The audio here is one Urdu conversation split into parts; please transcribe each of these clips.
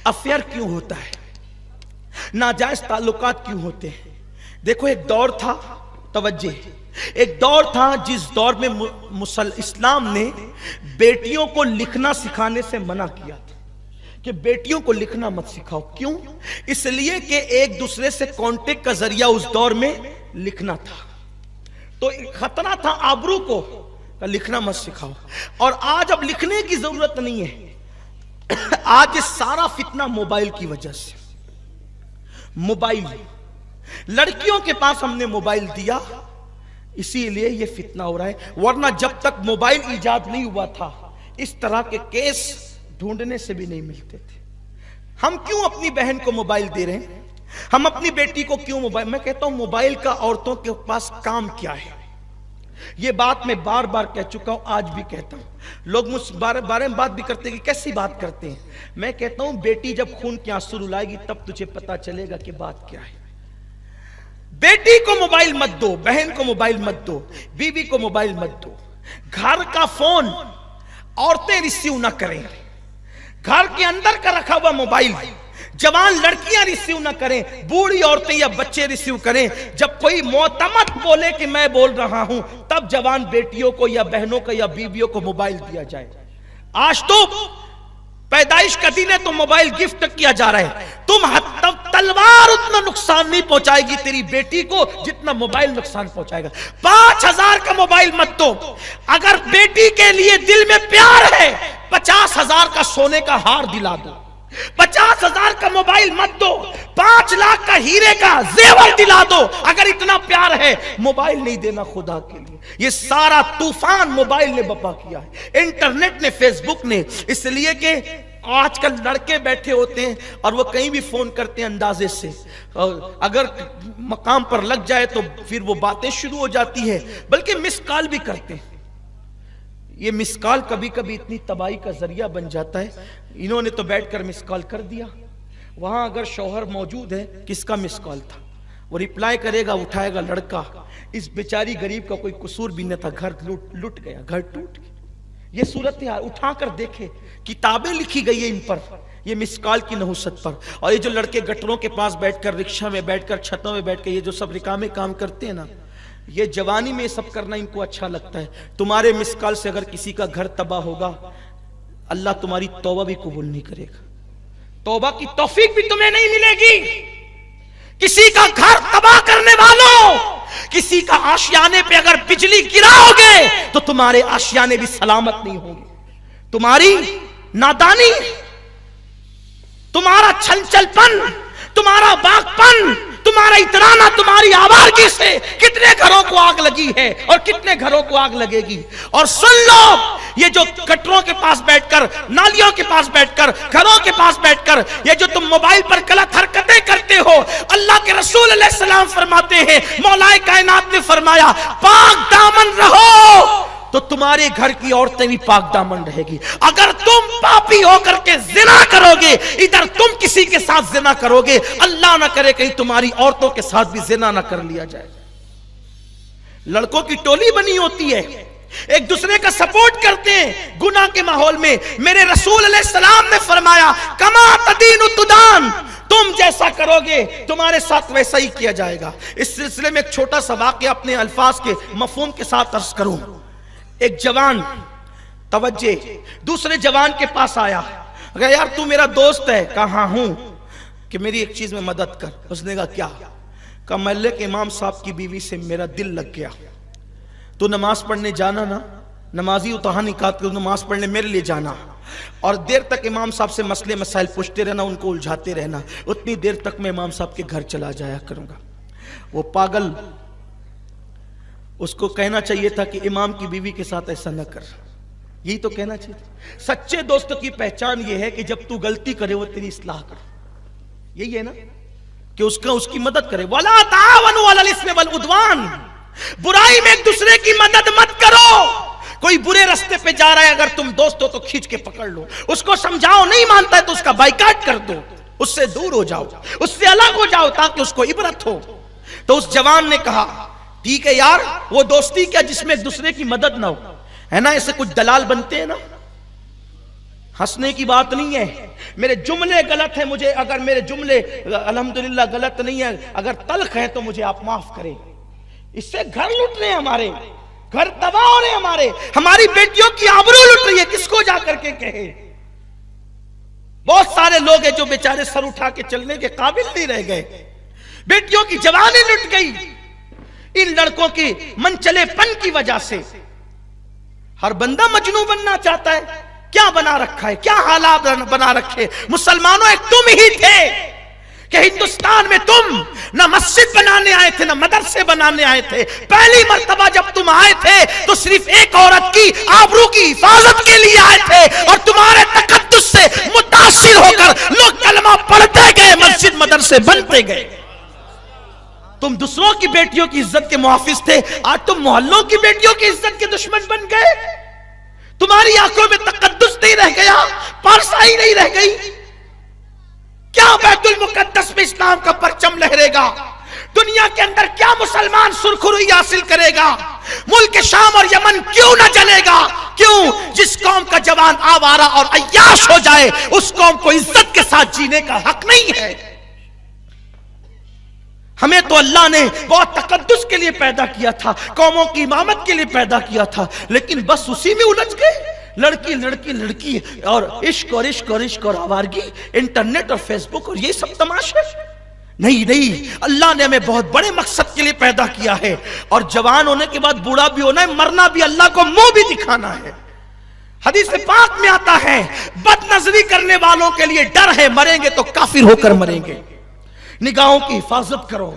افیئر کیوں ہوتا ہے, ناجائز تعلقات کیوں ہوتے ہیں. دیکھو ایک دور تھا, توجہ, ایک دور تھا جس دور میں اسلام نے بیٹیوں کو لکھنا سکھانے سے منع کیا تھا کہ بیٹیوں کو لکھنا مت سکھاؤ. کیوں؟ اس لیے کہ ایک دوسرے سے کانٹیکٹ کا ذریعہ اس دور میں لکھنا تھا, تو خطرہ تھا آبرو کو, لکھنا مت سکھاؤ. اور آج اب لکھنے کی ضرورت نہیں ہے, آج یہ سارا فتنہ موبائل کی وجہ سے. موبائل, لڑکیوں کے پاس ہم نے موبائل دیا, اسی لیے یہ فتنہ ہو رہا ہے. ورنہ جب تک موبائل ایجاد نہیں ہوا تھا اس طرح کے کیس ڈھونڈنے سے بھی نہیں ملتے تھے. ہم کیوں اپنی بہن کو موبائل دے رہے ہیں, ہم اپنی بیٹی کو کیوں موبائل. میں کہتا ہوں موبائل کا عورتوں کے پاس کام کیا ہے, یہ بات میں بار بار کہہ چکا ہوں, آج بھی کہتا ہوں. لوگ مجھ بارے میں بات بھی کرتے ہیں کہ کیسی بات کرتے ہیں. میں کہتا ہوں بیٹی جب خون کے آنسو رلائے گی تب تجھے پتا چلے گا کہ بات کیا ہے. بیٹی کو موبائل مت دو, بہن کو موبائل مت دو, بیوی کو موبائل مت دو. گھر کا فون عورتیں ریسیو نہ کریں, گھر کے اندر کا رکھا ہوا موبائل جوان لڑکیاں ریسیو نہ کریں, بوڑھی عورتیں یا بچے ریسیو کریں. جب کوئی معتمد بولے کہ میں بول رہا ہوں تب جوان بیٹیوں کو یا بہنوں کو یا بیویوں کو موبائل دیا جائے. آج تو پیدائش کا دن ہے تو موبائل گفٹ کیا جا رہا ہے. تم تلوار اتنا نقصان نہیں پہنچائے گی تیری بیٹی کو جتنا موبائل نقصان پہنچائے گا. 5,000 کا موبائل مت دو. اگر بیٹی کے لیے دل میں پیار ہے 50,000 کا سونے کا ہار دلا دو. 50,000 کا موبائل مت دو, 5 لاکھ کا ہیرے کا زیور دلا دو. اگر اتنا پیار ہے موبائل نہیں دینا خدا کے لیے. یہ سارا طوفان موبائل نے بپا کیا ہے, انٹرنیٹ نے, فیس بک نے. اس لیے کہ آج کل لڑکے بیٹھے ہوتے ہیں اور وہ کہیں بھی فون کرتے ہیں اندازے سے, اگر مقام پر لگ جائے تو پھر وہ باتیں شروع ہو جاتی ہیں, بلکہ مس کال بھی کرتے ہیں. یہ مس کال کبھی کبھی اتنی تباہی کا ذریعہ بن جاتا ہے. انہوں نے تو بیٹھ کر مس کال کر دیا, وہاں اگر شوہر موجود ہے کس کا مس کال تھا, وہ ریپلائی کرے گا, اٹھائے گا لڑکا. اس بیچاری غریب کا کوئی قصور بھی نہ تھا, گھر لٹ گیا, گھر ٹوٹ گیا. یہ صورتحال اٹھا کر دیکھے, کتابیں لکھی گئی ہیں ان پر, یہ مس کال کی نحوست پر. اور یہ جو لڑکے گٹروں کے پاس بیٹھ کر, رکشہ میں بیٹھ کر, چھتوں میں بیٹھ کر یہ جو سب رکامے کام کرتے ہیں نا, یہ جوانی میں سب کرنا ان کو اچھا لگتا ہے. تمہارے مس کال سے اگر کسی کا گھر تباہ ہوگا اللہ تمہاری توبہ بھی قبول نہیں کرے گا, توبہ کی توفیق بھی تمہیں نہیں ملے گی. کسی کا گھر تباہ کرنے والوں, کسی کا آشیانے پہ اگر بجلی گراؤ گے تو تمہارے آشیانے بھی سلامت نہیں ہوں گے. تمہاری نادانی, تمہارا چھل پن, تمہارا باغپن, تمہارا اترانا, تمہاری آوارگی سے کتنے گھروں کو آگ لگی ہے اور کتنے گھروں کو آگ لگے گی. اور سن لو, یہ جو گٹروں کے پاس بیٹھ کر, نالیوں کے پاس بیٹھ کر, گھروں کے پاس بیٹھ کر یہ جو تم موبائل پر غلط حرکتیں کرتے ہو, اللہ کے رسول علیہ السلام فرماتے ہیں, مولا کائنات نے فرمایا پاک دامن رہو تو تمہارے گھر کی عورتیں بھی پاک دامن رہے گی. اگر تم پاپی ہو کر کے زنا کرو گے, ادھر تم کسی کے ساتھ زنا کرو گے, اللہ نہ کرے کہیں تمہاری عورتوں کے ساتھ بھی زنا نہ کر لیا جائے. لڑکوں کی ٹولی بنی ہوتی ہے, ایک دوسرے کا سپورٹ کرتے ہیں گناہ کے ماحول میں. میرے رسول علیہ السلام نے فرمایا کما تدین تدان, تم جیسا کرو گے تمہارے ساتھ ویسا ہی کیا جائے گا. اس سلسلے میں ایک چھوٹا سا واقعہ اپنے الفاظ کے مفہوم کے ساتھ عرض کروں. ایک جوان, توجہ, دوسرے جوان کے پاس آیا, اگر یار تو میرا دوست ہے, کہا ہوں, کہ میری ایک چیز میں مدد کر. اس نے کہا کیا؟ کہا محلے کے امام صاحب کی بیوی سے میرا دل لگ گیا, تو نماز پڑھنے جانا نا, نمازی اتہا نہیں کہا کہ نماز پڑھنے میرے لیے جانا, اور دیر تک امام صاحب سے مسئلے مسائل پوچھتے رہنا, ان کو الجھاتے رہنا, اتنی دیر تک میں امام صاحب کے گھر چلا جایا کروں گا. وہ پاگل, اس کو کہنا چاہیے تھا کہ امام کی بیوی کے ساتھ ایسا نہ کر, یہی تو کہنا چاہیے تھا. سچے دوست کی پہچان یہ ہے کہ جب تو غلطی کرے وہ تیری اصلاح کر, یہی ہے نا, کہ اس کی مدد کرے. وَلَا تَعَاوَنُوا عَلَى الْإِثْمِ وَالْعُدْوَانِ, برائی میں ایک دوسرے کی مدد مت کرو. کوئی برے رستے پہ جا رہا ہے, اگر تم دوست ہو تو کھینچ کے پکڑ لو, اس کو سمجھاؤ, نہیں مانتا ہے تو اس کا بائیکاٹ کر دو, اس سے دور ہو جاؤ, اس سے الگ ہو جاؤ تاکہ اس کو عبرت ہو. تو اس جوان نے کہا ٹھیک ہے یار, وہ دوستی کیا جس میں ایک دوسرے کی مدد نہ ہو, ہے نا. ایسے کچھ دلال بنتے ہیں نا, ہنسنے کی بات نہیں ہے، میرے جملے غلط ہیں، مجھے اگر میرے جملے الحمدللہ غلط نہیں ہیں، اگر تلخ ہیں تو مجھے آپ معاف کریں۔ اس سے گھر لٹ رہے ہیں، ہمارے گھر تباہ ہو رہے ہیں، ہماری بیٹیوں کی آبرو لٹ رہی ہے، کس کو جا کر کے کہے؟ بہت سارے لوگ ہیں جو بیچارے سر اٹھا کے چلنے کے قابل نہیں رہ گئے، بیٹیوں کی جوانی لٹ گئی ان لڑکوں کی منچلے پن کی وجہ سے۔ ہر بندہ مجنوں بننا چاہتا ہے، کیا بنا رکھا ہے، کیا حالات بنا رکھے؟ مسلمانوں ایک تم ہی تھے کہ ہندوستان میں تم نہ مسجد بنانے آئے تھے نہ مدرسے بنانے آئے تھے، پہلی مرتبہ جب تم آئے تھے تو صرف ایک عورت کی آبرو کی حفاظت کے لیے آئے تھے، اور تمہارے تقدس سے متاثر ہو کر لوگ کلمہ پڑھتے گئے، مسجد مدرسے بنتے گئے۔ تم دوسروں کی بیٹیوں کی عزت کے محافظ تھے، آج تم محلوں کی بیٹیوں کی عزت کے دشمن بن گئے۔ تمہاری آنکھوں میں تقدس نہیں رہ گیا، پارسائی نہیں رہ گئی۔ کیا بیت المقدس میں اسلام کا پرچم لہرے گا؟ دنیا کے اندر کیا مسلمان سرخروئی حاصل کرے گا؟ ملک شام اور یمن کیوں نہ جلے گا؟ کیوں؟ جس قوم کا جوان آوارہ اور عیاش ہو جائے اس قوم کو عزت کے ساتھ جینے کا حق نہیں ہے۔ ہمیں تو اللہ نے بہت تقدس کے لیے پیدا کیا تھا، قوموں کی امامت کے لیے پیدا کیا تھا، لیکن بس اسی میں الجھ گئے، لڑکی لڑکی لڑکی اور عشق اور عشق اور عشق اور آوارگی، انٹرنیٹ اور فیس بک اور یہ سب تماشے۔ نہیں، اللہ نے ہمیں بہت بڑے مقصد کے لیے پیدا کیا ہے، اور جوان ہونے کے بعد بوڑھا بھی ہونا ہے، مرنا بھی اللہ کو منہ بھی دکھانا ہے۔ حدیث پاک میں آتا ہے بد نظری کرنے والوں کے لیے ڈر ہے، مریں گے تو کافر ہو کر مریں گے۔ نگاہوں کی حفاظت کرو،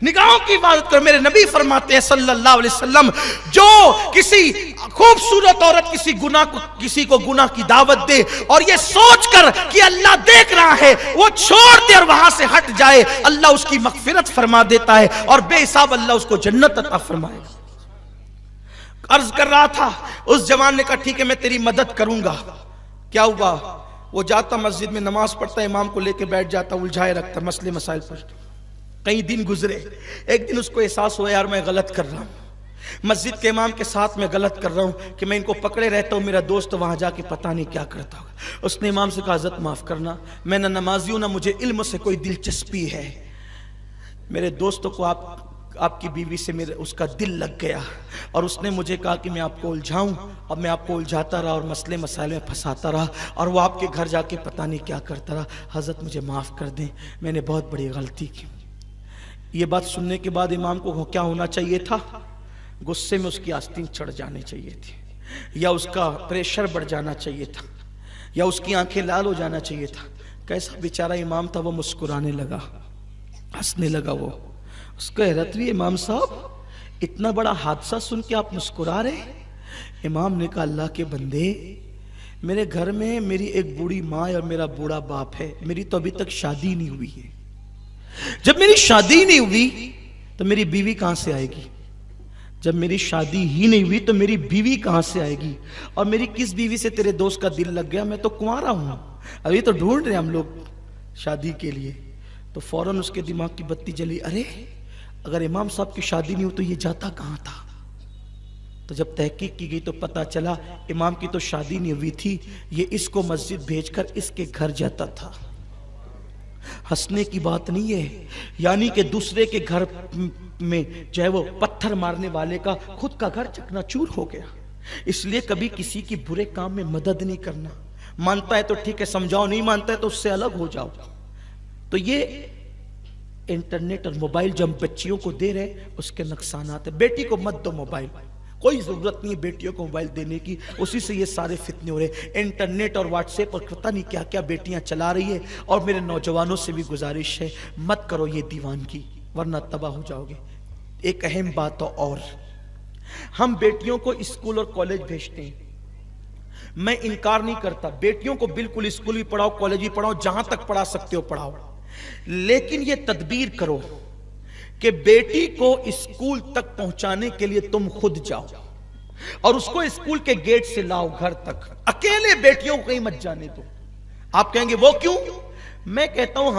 نگاہوں کی حفاظت کرو۔ میرے نبی فرماتے ہیں صلی اللہ علیہ وسلم، جو کسی خوبصورت عورت کسی کو گناہ کی دعوت دے اور یہ سوچ کر کہ اللہ دیکھ رہا ہے، وہ چھوڑ دے اور وہاں سے ہٹ جائے، اللہ اس کی مغفرت فرما دیتا ہے اور بے حساب اللہ اس کو جنت عطا فرمائے گا۔ عرض کر رہا تھا، اس جوان نے کہا ٹھیک ہے میں تیری مدد کروں گا۔ کیا ہوا؟ وہ جاتا مسجد میں نماز پڑھتا، امام کو لے کے بیٹھ جاتا، الجھائے رکھتا، مسئلے مسائل پر۔ کئی دن گزرے، ایک دن اس کو احساس ہوا یار میں غلط کر رہا ہوں، مسجد کے امام کے ساتھ میں غلط کر رہا ہوں کہ میں ان کو پکڑے رہتا ہوں، میرا دوست وہاں جا کے پتہ نہیں کیا کرتا ہوگا۔ اس نے امام سے کہا حضرت معاف کرنا، میں نہ نمازی ہوں نہ مجھے علم سے کوئی دلچسپی ہے، میرے دوستوں کو آپ کی بیوی سے اس کا دل لگ گیا، اور اس نے مجھے کہا کہ میں آپ کو الجھاؤں، اور میں آپ کو الجھاتا رہا اور مسئلے مسائل میں پھنساتا رہا، اور وہ آپ کے گھر جا کے پتہ نہیں کیا کرتا رہا، حضرت مجھے معاف کر دیں، میں نے بہت بڑی غلطی کی۔ یہ بات سننے کے بعد امام کو کیا ہونا چاہیے تھا؟ غصے میں اس کی آستین چڑھ جانی چاہیے تھی، یا اس کا پریشر بڑھ جانا چاہیے تھا، یا اس کی آنکھیں لال ہو جانا چاہیے تھا۔ کیسا بیچارہ امام تھا، وہ مسکرانے لگا، ہنسنے لگا۔ وہ اس کو حیرت ہوئی، امام صاحب اتنا بڑا حادثہ سن کے آپ مسکرا رہے؟ امام نے کہا اللہ کے بندے، میرے گھر میں میری ایک بوڑھی ماں اور میرا بوڑھا باپ ہے، میری تو ابھی تک شادی نہیں ہوئی ہے، جب میری شادی نہیں ہوئی تو میری بیوی کہاں سے آئے گی؟ جب میری شادی ہی نہیں ہوئی تو میری بیوی کہاں سے آئے گی؟ اور میری کس بیوی سے تیرے دوست کا دل لگ گیا؟ میں تو کنوارا ہوں، ابھی تو ڈھونڈ رہے ہم لوگ شادی کے لیے۔ تو فوراً اس کے دماغ کی بتی جلی، ارے اگر امام صاحب کی شادی نہیں ہوئی تو یہ جاتا کہاں تھا؟ تو جب تحقیق کی گئی تو پتہ چلا امام کی تو شادی نہیں ہوئی تھی، یہ اس کو مسجد بھیج کر اس کے گھر جاتا تھا۔ ہنسنے کی بات نہیں ہے، یعنی کہ دوسرے کے گھر میں جو ہے وہ پتھر مارنے والے کا خود کا گھر چکنا چور ہو گیا۔ اس لیے کبھی کسی کی برے کام میں مدد نہیں کرنا، مانتا ہے تو ٹھیک ہے سمجھاؤ، نہیں مانتا ہے تو اس سے الگ ہو جاؤ۔ تو یہ انٹرنیٹ اور موبائل جو ہم بچیوں کو دے رہے اس کے نقصانات ہیں۔ بیٹی کو مت دو موبائل، کوئی ضرورت نہیں ہے بیٹیوں کو موبائل دینے کی، اسی سے یہ سارے فتنے ہو رہے ہیں۔ انٹرنیٹ اور واٹس ایپ اور پتہ نہیں کیا کیا بیٹیاں چلا رہی ہے، اور میرے نوجوانوں سے بھی گزارش ہے مت کرو یہ دیوانگی، ورنہ تباہ ہو جاؤ گے۔ ایک اہم بات اور، ہم بیٹیوں کو اسکول اور کالج بھیجتے ہیں، میں انکار نہیں کرتا، بیٹیوں کو بالکل اسکول بھی پڑھاؤ، کالج بھی پڑھاؤ، جہاں تک پڑھا سکتے ہو پڑھاؤ، لیکن یہ تدبیر کرو کہ بیٹی کو اسکول تک پہنچانے کے لیے تم خود جاؤ اور اس کو اسکول کے گیٹ سے لاؤ گھر تک، اکیلے بیٹیوں کو کہیں مت جانے دو۔ آپ کہیں گے وہ کیوں؟ میں کہتا ہوں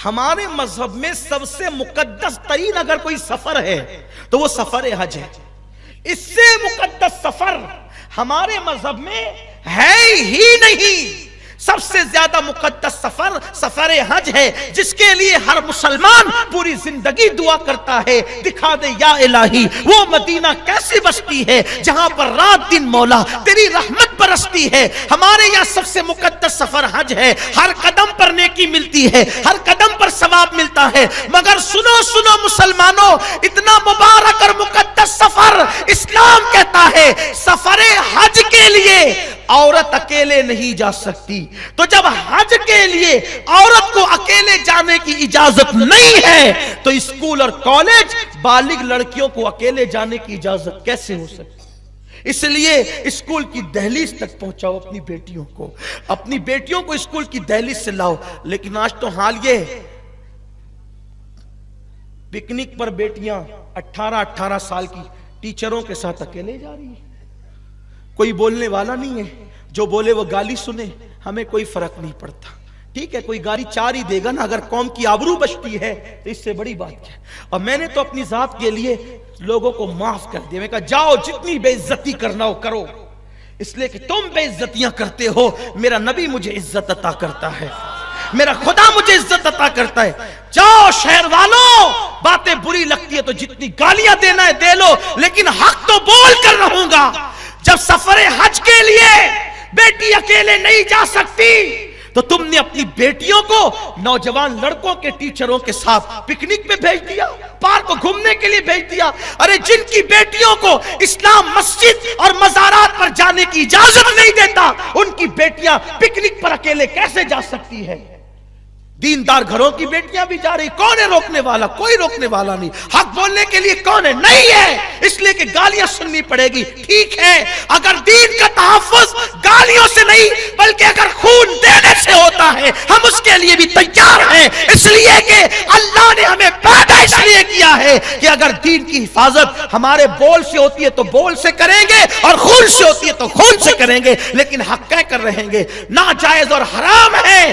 ہمارے مذہب میں سب سے مقدس ترین اگر کوئی سفر ہے تو وہ سفر حج ہے۔ اس سے مقدس سفر ہمارے مذہب میں ہے ہی نہیں۔ سب سے زیادہ مقدس سفر سفر حج ہے، جس کے لیے ہر مسلمان پوری زندگی دعا کرتا ہے، دکھا دے یا الہی وہ مدینہ کیسی بستی ہے جہاں پر رات دن مولا تیری رحمت برستی ہے۔ ہمارے یہاں سب سے مقدس سفر حج ہے، ہر قدم پر نیکی ملتی ہے، ہر قدم پر ثواب ملتا ہے، مگر سنو سنو مسلمانوں، اتنا مبارک اور مقدس سفر اسلام کہتا ہے سفر حج کے لیے عورت اکیلے نہیں جا سکتی۔ تو جب حج کے لیے عورت کو اکیلے جانے کی اجازت نہیں ہے تو اسکول اور کالج بالغ لڑکیوں کو اکیلے جانے کی اجازت کیسے ہو سکتی؟ اس لیے اسکول کی دہلیز تک پہنچاؤ اپنی بیٹیوں کو اسکول کی دہلیز سے لاؤ۔ لیکن آج تو حال یہ ہے، پکنک پر بیٹیاں 18 سال کی ٹیچروں کے ساتھ اکیلے جا رہی ہیں، کوئی بولنے والا نہیں ہے، جو بولے وہ گالی سنے، ہمیں کوئی فرق نہیں پڑتا۔ ٹھیک ہے، کوئی گالی چار ہی دے گا نا، اگر قوم کی آبرو بچتی ہے تو اس سے بڑی بات کیا ہے۔ اور میں نے تو اپنی ذات کے لیے لوگوں کو معاف کر دیا، میں کہا جاؤ جتنی بے عزتی کرنا ہو کرو، اس لیے کہ تم بے عزتیاں کرتے ہو، میرا نبی مجھے عزت عطا کرتا ہے، میرا خدا مجھے عزت عطا کرتا ہے۔ جاؤ شہر والوں، باتیں بری لگتی ہے تو جتنی گالیاں دینا ہے دے لو، لیکن حق تو بول کر رہوں گا۔ جب سفر حج کے لیے بیٹی اکیلے نہیں جا سکتی تو تم نے اپنی بیٹیوں کو نوجوان لڑکوں کے ٹیچروں کے ساتھ پکنک پہ بھیج دیا، پارک کو گھومنے کے لیے بھیج دیا۔ ارے جن کی بیٹیوں کو اسلام مسجد اور مزارات پر جانے کی اجازت نہیں دیتا، ان کی بیٹیاں پکنک پر اکیلے کیسے جا سکتی ہے؟ دیندار گھروں کی بیٹیاں بھی جا رہی، کون ہے روکنے والا؟ کوئی روکنے والا نہیں۔ حق بولنے کے لیے کون ہے؟ نہیں ہے، اس لیے کہ گالیاں سننی پڑے گی۔ ٹھیک ہے، اگر دین کا تحفظ گالیوں سے نہیں بلکہ اگر خون دینے سے ہوتا ہے، ہم اس کے لیے بھی تیار ہیں، اس لیے کہ اللہ نے ہمیں پیدا اس لیے کیا ہے کہ اگر دین کی حفاظت ہمارے بول سے ہوتی ہے تو بول سے کریں گے، اور خون سے ہوتی ہے تو خون سے کریں گے، لیکن حق کہہ کر رہیں گے۔ ناجائز اور حرام ہے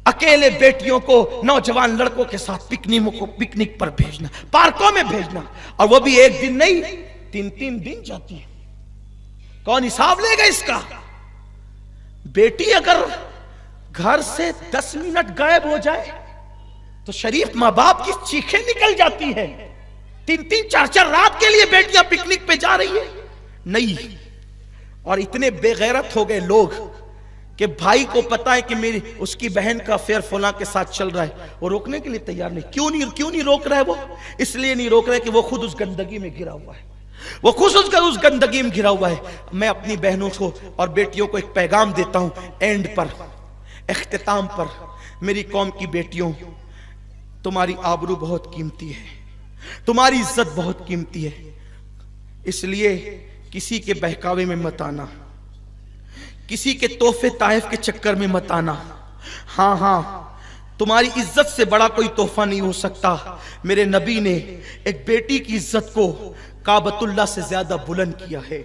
اکیلے بیٹیوں کو نوجوان لڑکوں کے ساتھ پکنک پر بھیجنا، پارکوں میں بھیجنا، اور وہ بھی ایک دن نہیں 3 دن جاتی ہے۔ کون حساب لے گا اس کا؟ بیٹی اگر گھر سے 10 منٹ غائب ہو جائے تو شریف ماں باپ کی چیخیں نکل جاتی ہے۔ 3 4 رات کے لیے بیٹیاں پکنک پہ جا رہی ہے نہیں۔ اور اتنے بے غیرت ہو گئے لوگ کہ بھائی کو پتا ہے کہ میری اس کی بہن کا افیئر فلاں کے ساتھ چل رہا ہے، وہ روکنے کے لیے تیار نہیں۔ کیوں نہیں روک رہا ہے؟ وہ اس لیے نہیں روک رہا ہے کہ وہ خود اس گندگی میں گرا ہوا ہے، وہ خود اس گندگی میں گرا ہوا ہے۔ میں اپنی بہنوں کو اور بیٹیوں کو ایک پیغام دیتا ہوں اینڈ پر، اختتام پر، میری قوم کی بیٹیوں، تمہاری آبرو بہت قیمتی ہے، تمہاری عزت بہت قیمتی ہے، اس لیے کسی کے بہکاوے میں مت آنا، کسی کے تحفے تحائف کے چکر میں مت آنا۔ ہاں تمہاری عزت سے بڑا کوئی تحفہ نہیں ہو سکتا۔ میرے نبی نے ایک بیٹی کی عزت کو کعبۃ اللہ سے زیادہ بلند کیا ہے۔